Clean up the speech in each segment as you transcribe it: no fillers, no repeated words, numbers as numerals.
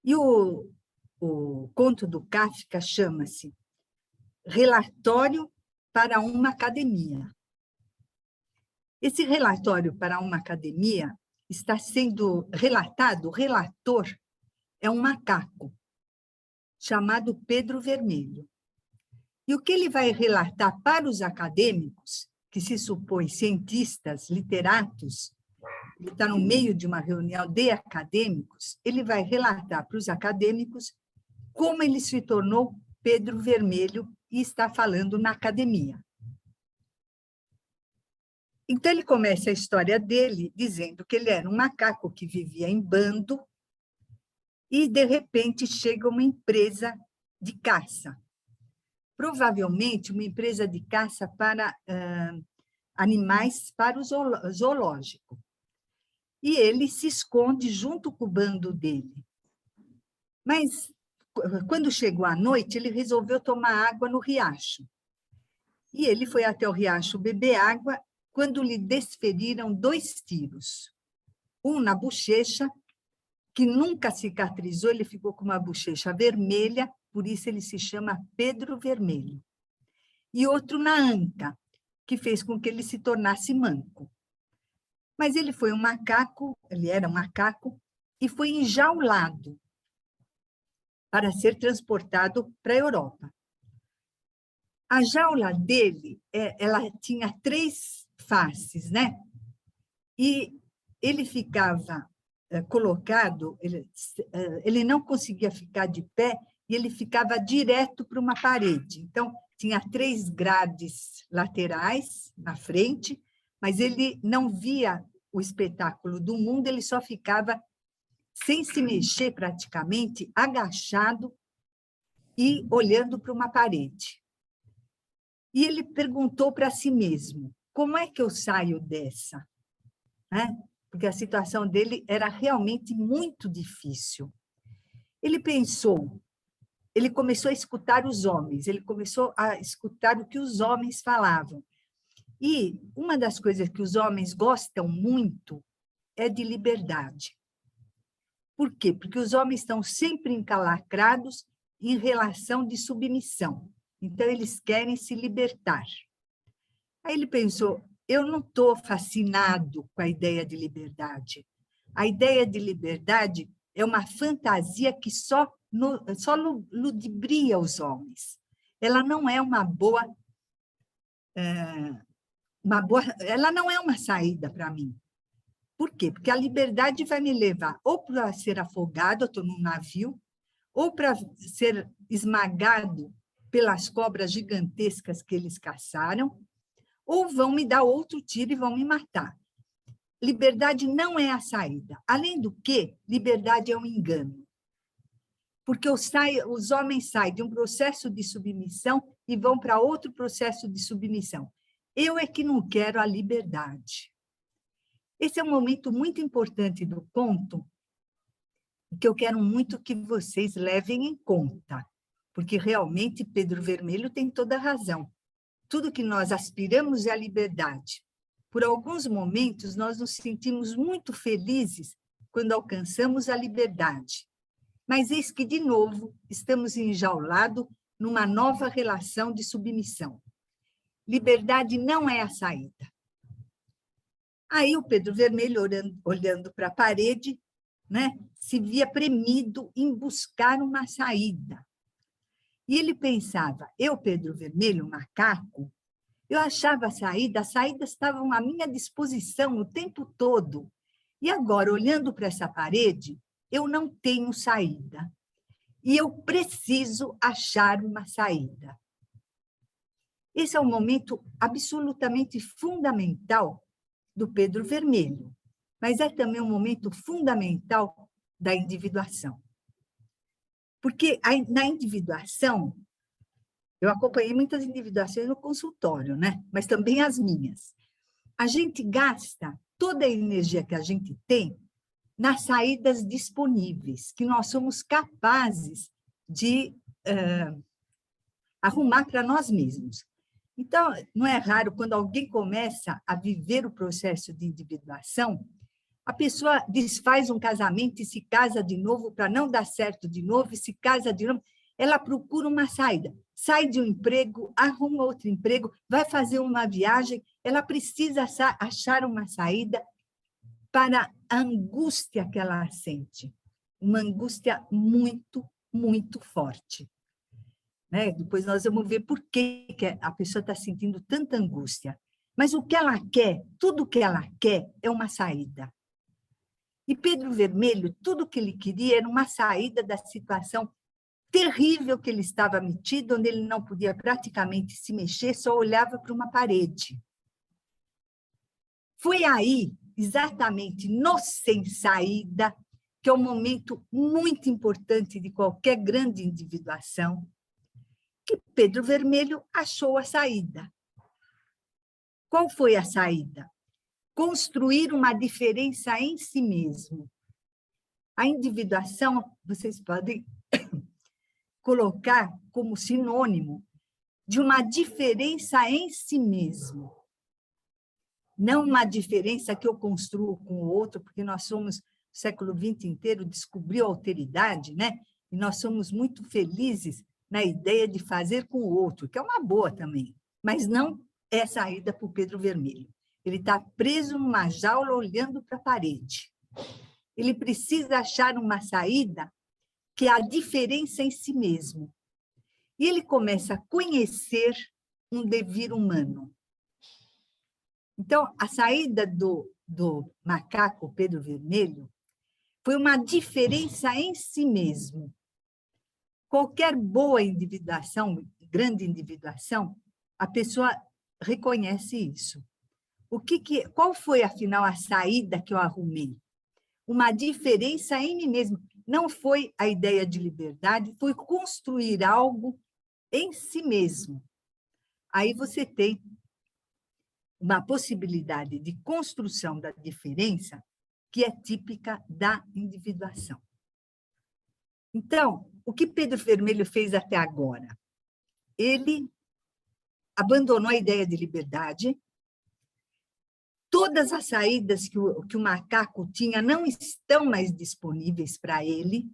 E o conto do Kafka chama-se Relatório para uma Academia. Esse relatório para uma academia está sendo relatado, o relator é um macaco, chamado Pedro Vermelho. E o que ele vai relatar para os acadêmicos, que se supõe cientistas, literatos, ele está no meio de uma reunião de acadêmicos, ele vai relatar para os acadêmicos como ele se tornou Pedro Vermelho e está falando na academia. Então, ele começa a história dele dizendo que ele era um macaco que vivia em bando e, de repente, chega uma empresa de caça. Provavelmente, uma empresa de caça para animais para o zoológico. E ele se esconde junto com o bando dele. Mas, quando chegou a noite, ele resolveu tomar água no riacho. E ele foi até o riacho beber água quando lhe desferiram 2 tiros. Um na bochecha, que nunca cicatrizou, ele ficou com uma bochecha vermelha, por isso ele se chama Pedro Vermelho. E outro na anca, que fez com que ele se tornasse manco. Mas ele foi um macaco, ele era um macaco, e foi enjaulado para ser transportado para a Europa. A jaula dele, ela tinha 3 faces, né? E ele ficava colocado, ele não conseguia ficar de pé, e ele ficava direto para uma parede. Então, tinha 3 grades laterais na frente, mas ele não via o espetáculo do mundo, ele só ficava sem se mexer praticamente, agachado e olhando para uma parede. E ele perguntou para si mesmo, como é que eu saio dessa? Né? Porque a situação dele era realmente muito difícil. Ele pensou, ele começou a escutar os homens, ele começou a escutar o que os homens falavam. E uma das coisas que os homens gostam muito é de liberdade. Por quê? Porque os homens estão sempre encalacrados em relação de submissão. Então, eles querem se libertar. Aí ele pensou, eu não estou fascinado com a ideia de liberdade. A ideia de liberdade é uma fantasia que só ludibria os homens. Ela não é uma boa ela não é uma saída para mim. Por quê? Porque a liberdade vai me levar ou para ser afogado, eu estou num navio, ou para ser esmagado pelas cobras gigantescas que eles caçaram, ou vão me dar outro tiro e vão me matar. Liberdade não é a saída. Além do que, liberdade é um engano. Porque os homens saem de um processo de submissão e vão para outro processo de submissão. Eu é que não quero a liberdade. Esse é um momento muito importante do conto, que eu quero muito que vocês levem em conta, porque realmente Pedro Vermelho tem toda a razão. Tudo que nós aspiramos é a liberdade. Por alguns momentos, nós nos sentimos muito felizes quando alcançamos a liberdade. Mas eis que, de novo, estamos enjaulados numa nova relação de submissão. Liberdade não é a saída. Aí o Pedro Vermelho, olhando para a parede, né, se via premido em buscar uma saída. E ele pensava, eu, Pedro Vermelho, macaco, eu achava as saídas estavam à minha disposição o tempo todo. E agora, olhando para essa parede, eu não tenho saída. E eu preciso achar uma saída. Esse é um momento absolutamente fundamental do Pedro Vermelho, mas é também um momento fundamental da individuação. Porque na individuação, eu acompanhei muitas individuações no consultório, né? Mas também as minhas. A gente gasta toda a energia que a gente tem nas saídas disponíveis, que nós somos capazes de arrumar para nós mesmos. Então, não é raro, quando alguém começa a viver o processo de individuação, A pessoa desfaz um casamento e se casa de novo para não dar certo de novo, e se casa de novo. Ela procura uma saída. Sai de um emprego, arruma outro emprego, vai fazer uma viagem. Ela precisa achar uma saída para a angústia que ela sente. Uma angústia muito, muito forte. Né? Depois nós vamos ver por que a pessoa está sentindo tanta angústia. Mas o que ela quer, tudo o que ela quer é uma saída. E Pedro Vermelho, tudo o que ele queria era uma saída da situação terrível que ele estava metido, onde ele não podia praticamente se mexer, só olhava para uma parede. Foi aí, exatamente no sem saída, que é um momento muito importante de qualquer grande individuação, que Pedro Vermelho achou a saída. Qual foi a saída? Construir uma diferença em si mesmo. A individuação, vocês podem colocar como sinônimo de uma diferença em si mesmo. Não uma diferença que eu construo com o outro, porque nós somos, o século XX inteiro descobriu a alteridade, né? E nós somos muito felizes na ideia de fazer com o outro, que é uma boa também, mas não é saída para o Pedro Vermelho. Ele está preso numa jaula olhando para a parede. Ele precisa achar uma saída que é a diferença em si mesmo. E ele começa a conhecer um devir humano. Então, a saída do macaco Pedro Vermelho foi uma diferença em si mesmo. Qualquer boa individuação, grande individuação, a pessoa reconhece isso. Qual foi, afinal, a saída que eu arrumei? Uma diferença em mim mesmo. Não foi a ideia de liberdade, foi construir algo em si mesmo. Aí você tem uma possibilidade de construção da diferença que é típica da individuação. Então, o que Pedro Vermelho fez até agora? Ele abandonou a ideia de liberdade. Todas as saídas que o macaco tinha não estão mais disponíveis para ele.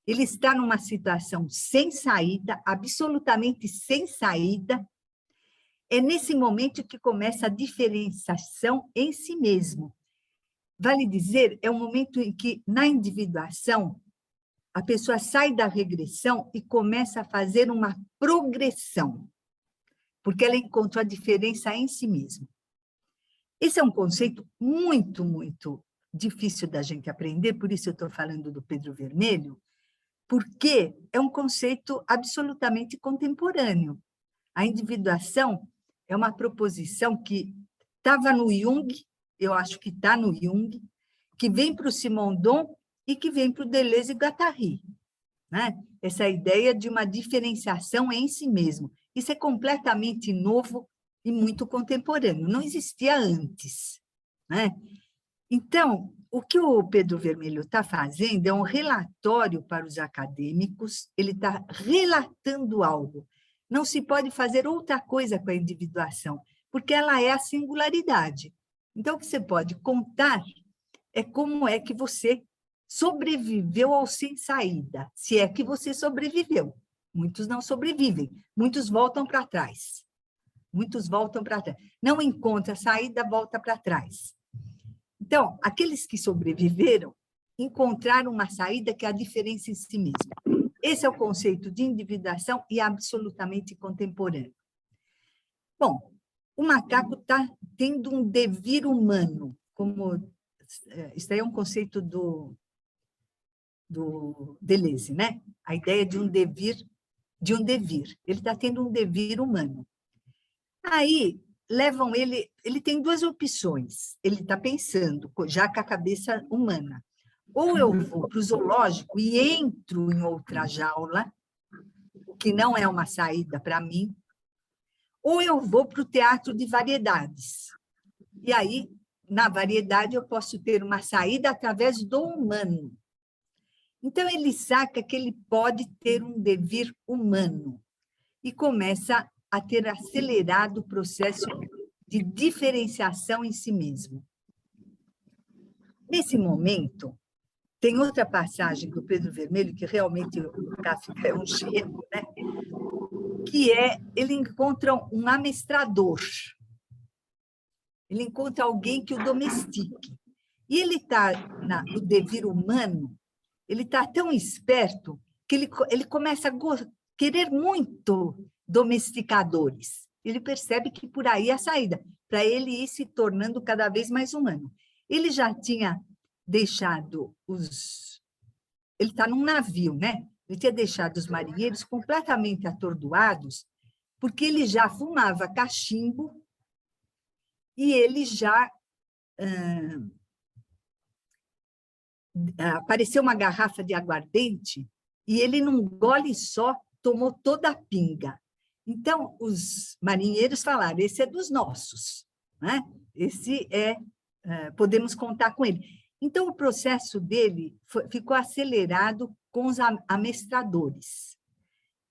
Ele está numa situação sem saída, absolutamente sem saída. É nesse momento que começa a diferenciação em si mesmo. Vale dizer, é um momento em que, na individuação, a pessoa sai da regressão e começa a fazer uma progressão, porque ela encontrou a diferença em si mesma. Esse é um conceito muito, muito difícil da gente aprender, por isso eu estou falando do Pedro Vermelho, porque é um conceito absolutamente contemporâneo. A individuação é uma proposição que estava no Jung, eu acho que está no Jung, que vem para o Simondon e que vem para o Deleuze e Guattari, né? Essa ideia de uma diferenciação em si mesmo. Isso é completamente novo e muito contemporâneo, não existia antes, né? Então, o que o Pedro Vermelho está fazendo é um relatório para os acadêmicos, ele está relatando algo. Não se pode fazer outra coisa com a individuação, porque ela é a singularidade. Então, o que você pode contar é como é que você sobreviveu ao sem saída, se é que você sobreviveu. Muitos não sobrevivem, muitos voltam para trás. Muitos voltam para trás. Não encontra saída, volta para trás. Então, aqueles que sobreviveram encontraram uma saída que é a diferença em si mesmo. Esse é o conceito de individuação e absolutamente contemporâneo. Bom, o macaco está tendo um devir humano, isso aí é um conceito do Deleuze, né? A ideia de um devir. Ele está tendo um devir humano. Aí, levam ele tem duas opções, ele está pensando, já com a cabeça humana. Ou eu vou para o zoológico e entro em outra jaula, o que não é uma saída para mim, ou eu vou para o teatro de variedades. E aí, na variedade, eu posso ter uma saída através do humano. Então, ele saca que ele pode ter um devir humano e começa a ter acelerado o processo de diferenciação em si mesmo. Nesse momento, tem outra passagem do Pedro Vermelho, que realmente o Kafka é um gênio, né? Que é, ele encontra um amestrador. Ele encontra alguém que o domestique. E ele está no devir humano, ele está tão esperto que ele começa a querer muito domesticadores. Ele percebe que por aí é a saída, para ele ir se tornando cada vez mais humano. Ele já tinha deixado ele está num navio, né? Ele tinha deixado os marinheiros completamente atordoados, porque ele já fumava cachimbo e ele já... apareceu uma garrafa de aguardente e ele, num gole só, tomou toda a pinga. Então, os marinheiros falaram, esse é dos nossos, né? Esse podemos contar com ele. Então, o processo dele ficou acelerado com os amestradores.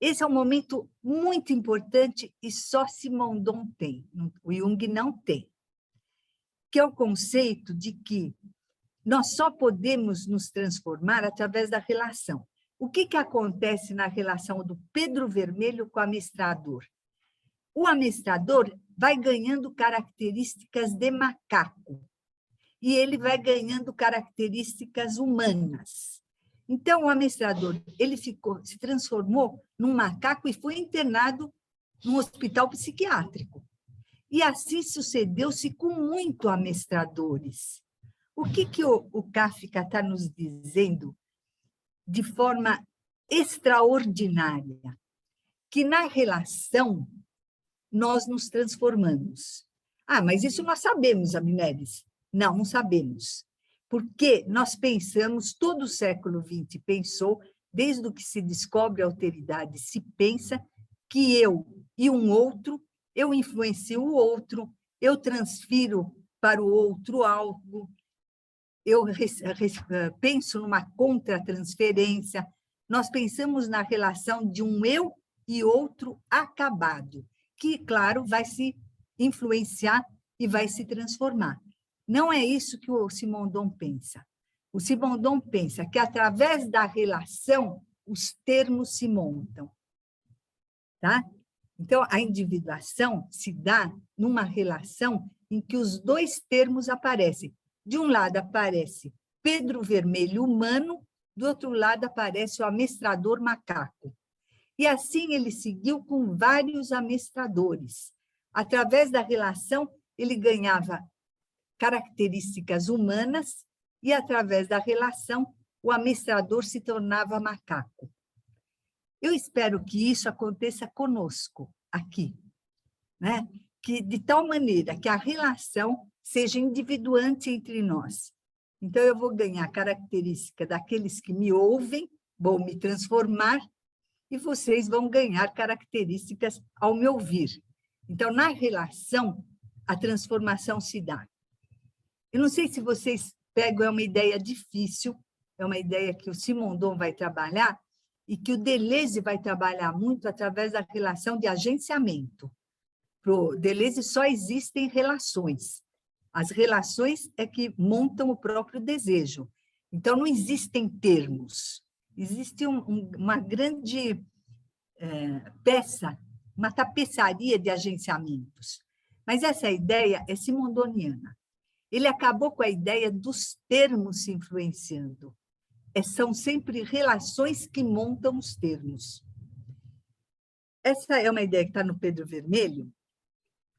Esse é um momento muito importante e só Simondon tem, o Jung não tem, que é o conceito de que nós só podemos nos transformar através da relação. O que acontece na relação do Pedro Vermelho com o amestrador? O amestrador vai ganhando características de macaco e ele vai ganhando características humanas. Então, o amestrador ele se transformou num macaco e foi internado num hospital psiquiátrico. E assim sucedeu-se com muitos amestradores. O que o Kafka está nos dizendo de forma extraordinária? Que na relação nós nos transformamos. Ah, mas isso nós sabemos, Aminelis. Não sabemos. Porque nós pensamos, todo o século XX pensou, desde o que se descobre a alteridade, se pensa que eu e um outro, eu influencio o outro, eu transfiro para o outro algo, eu penso numa contratransferência, nós pensamos na relação de um eu e outro acabado, que, claro, vai se influenciar e vai se transformar. Não é isso que o Simondon pensa. O Simondon pensa que, através da relação, os termos se montam. Tá? Então, a individuação se dá numa relação em que os dois termos aparecem. De um lado aparece Pedro Vermelho humano, do outro lado aparece o amestrador macaco. E assim ele seguiu com vários amestradores. Através da relação, ele ganhava características humanas e, através da relação, o amestrador se tornava macaco. Eu espero que isso aconteça conosco, aqui, né? Que, de tal maneira que a relação seja individuante entre nós. Então, eu vou ganhar característica daqueles que me ouvem, vou me transformar, e vocês vão ganhar características ao me ouvir. Então, na relação, a transformação se dá. Eu não sei se vocês pegam, é uma ideia difícil, é uma ideia que o Simondon vai trabalhar e que o Deleuze vai trabalhar muito através da relação de agenciamento. Para o Deleuze só existem relações. As relações é que montam o próprio desejo. Então, não existem termos. Existe uma grande peça, uma tapeçaria de agenciamentos. Mas essa ideia é simondoniana. Ele acabou com a ideia dos termos se influenciando. São sempre relações que montam os termos. Essa é uma ideia que está no Pedro Vermelho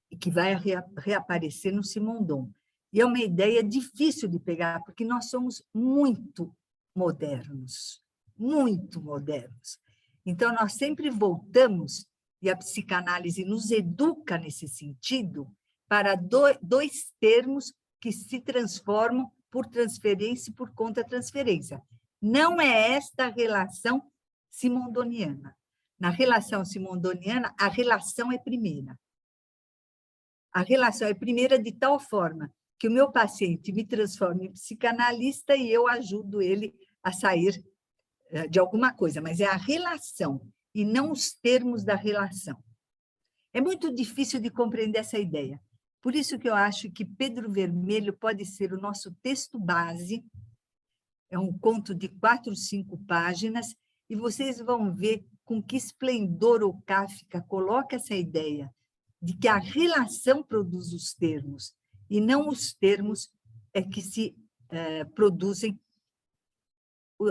e que vai reaparecer no Simondon. E é uma ideia difícil de pegar, porque nós somos muito modernos, muito modernos. Então, nós sempre voltamos, e a psicanálise nos educa nesse sentido, para dois termos que se transformam por transferência e por contratransferência. Não é esta a relação simondoniana. Na relação simondoniana, a relação é primeira. A relação é primeira de tal forma que o meu paciente me transforma em psicanalista e eu ajudo ele a sair de alguma coisa, mas é a relação e não os termos da relação. É muito difícil de compreender essa ideia, Por isso que eu acho que Pedro Vermelho pode ser o nosso texto base. É um conto de 4 ou 5 páginas, e vocês vão ver com que esplendor o Kafka coloca essa ideia de que a relação produz os termos, e não os termos é que se produzem,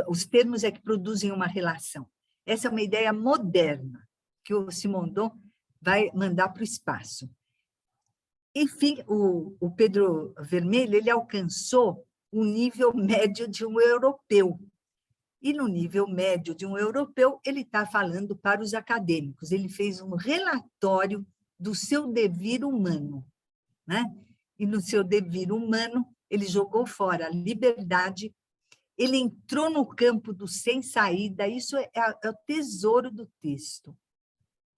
os termos é que produzem uma relação. Essa é uma ideia moderna, que o Simondon vai mandar para o espaço. Enfim, o Pedro Vermelho ele alcançou o nível médio de um europeu. E no nível médio de um europeu, ele está falando para os acadêmicos. Ele fez um relatório do seu devir humano, né? E no seu devir humano, ele jogou fora a liberdade, ele entrou no campo do sem saída, isso é o tesouro do texto.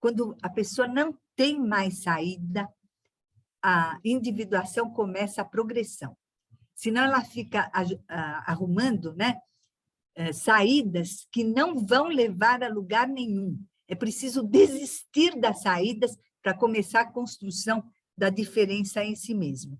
Quando a pessoa não tem mais saída, a individuação começa a progressão. Senão ela fica arrumando, né, saídas que não vão levar a lugar nenhum. É preciso desistir das saídas para começar a construção da diferença em si mesmo.